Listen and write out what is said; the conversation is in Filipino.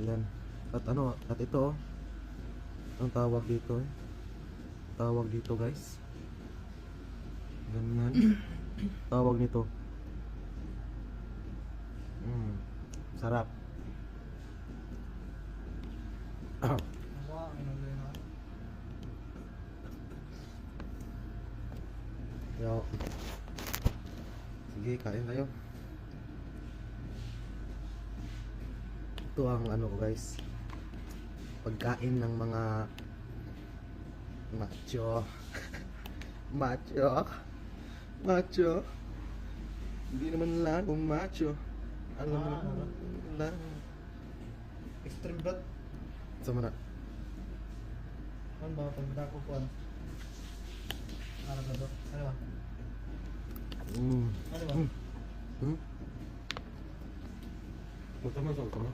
Yan. At ano, at ito, ang tawag dito tawag dito guys. Ganyan. Tawag nito. Sarap. Yo. Sige, kain tayo. Ito ang ano guys, pagkain ng mga macho. Macho. Hindi naman lang kung macho. Alam mo lang. Extreme blood. Sama na. Ano ba? Pagmita ko po. Ano ba ito? Ano ba? Ano ba? Magtama sa utama.